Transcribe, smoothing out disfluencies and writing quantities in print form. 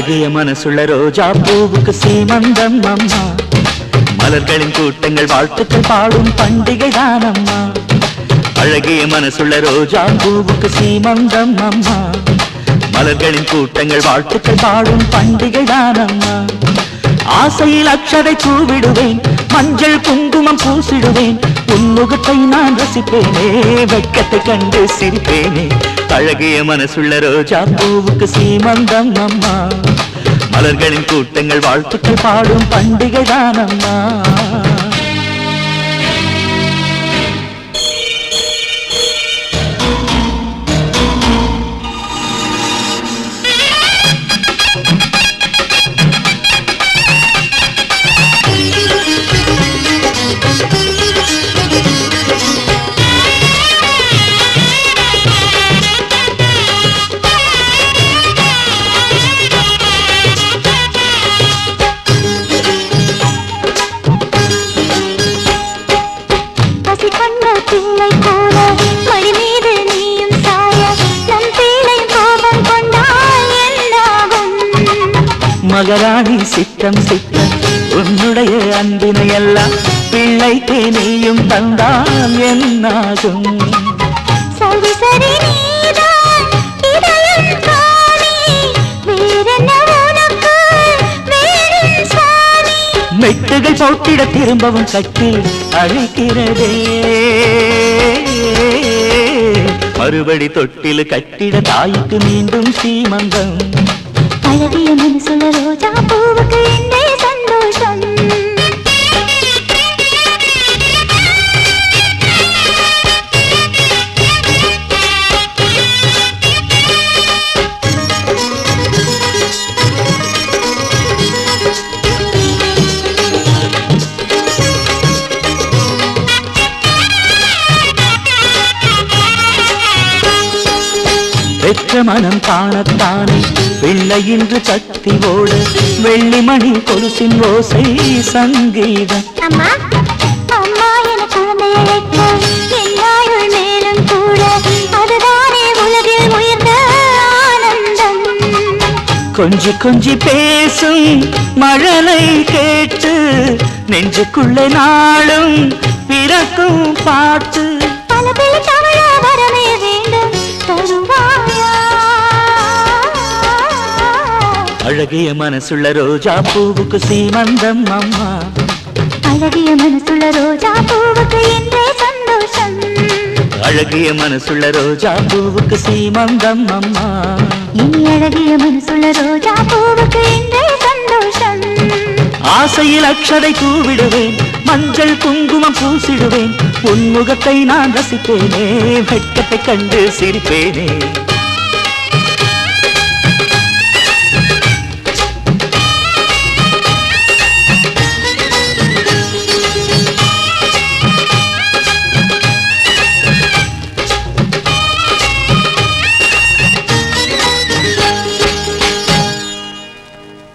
அழகிய மனசுள்ள ரோஜா பூவுக்கு சீமந்தம் அம்மா. மலர்களின் கூட்டங்கள் வாழ்த்துக்கள் பாடும் பண்டிகை தான் அம்மா. அழகிய மனசுள்ள ரோஜா பூவுக்கு சீமந்தம் அம்மா. மலர்களின் கூட்டங்கள் வாழ்த்துக்கள் பாடும் பண்டிகை தான் அம்மா. ஆசையில் அக்ஷதை பூவிடுவேன், மஞ்சள் குங்குமம் பூசிடுவேன். உன்முகத்தை நான் ரசிப்பேனே, வெட்கத்தை கண்டு சிரிப்பேனே. அழகிய மனசுள்ள ரோஜா பூவுக்கு சீமந்தம் அம்மா. மலர்களின் கூட்டங்கள் வாழ்த்துக்கள் பாடும் பண்டிகை தான் அம்மா. மகராணி சித்தம் சித்தம் உன்னுடைய அன்பினை எல்லாம் பிள்ளைக்கு நீயும் தந்தால் என்னாகும்? சரி சரி மெட்டுகள் போட்டிட திரும்பவும் கட்டி அழைக்கிறதே. மறுபடி தொட்டில் கட்டிட தாய்க்கு மீண்டும் சீமந்தம். அழகிய மனசுள்ள ரோஜா பூவுக்கு என்னே சந்தோஷம். பெற்ற மனம் காணத்தானே பிள்ளை இன்று கத்தி ஓடு. வெள்ளிமணி கொலுசின் ஓசை சங்கீதம். அம்மா அம்மா என குழந்தையை வைக்க எல்லாருள் மேலும் கூட அதுதானே உலகில் உயர்ந்த ஆனந்தம். கொஞ்சி கொஞ்சி பேசும் மழலை கேட்டு நெஞ்சுக்குள்ளே நாளும் பிறக்கும் பாட்டு. பல பேர் தமிழ வரவே வேண்டும் தருவாயா. அழகிய மனசுள்ள ரோஜா பூவுக்கு சீமந்தம் அம்மா. அழகிய மனசுள்ள ரோஜா பூவுக்கு என்றே சந்தோஷம். அழகிய மனசுள்ள ரோஜா பூவுக்கு சீமந்தம் அம்மா. இனி அழகிய மனசுள்ள ரோஜா பூவுக்கு என்றே சந்தோஷம். ஆசையில் அக்ஷதை பூவிடுவேன், மஞ்சள் குங்குமம் பூசிடுவேன். உன்முகத்தை நான் ரசிப்பேனே, வெட்கத்தை கண்டு சிரிப்பேனே.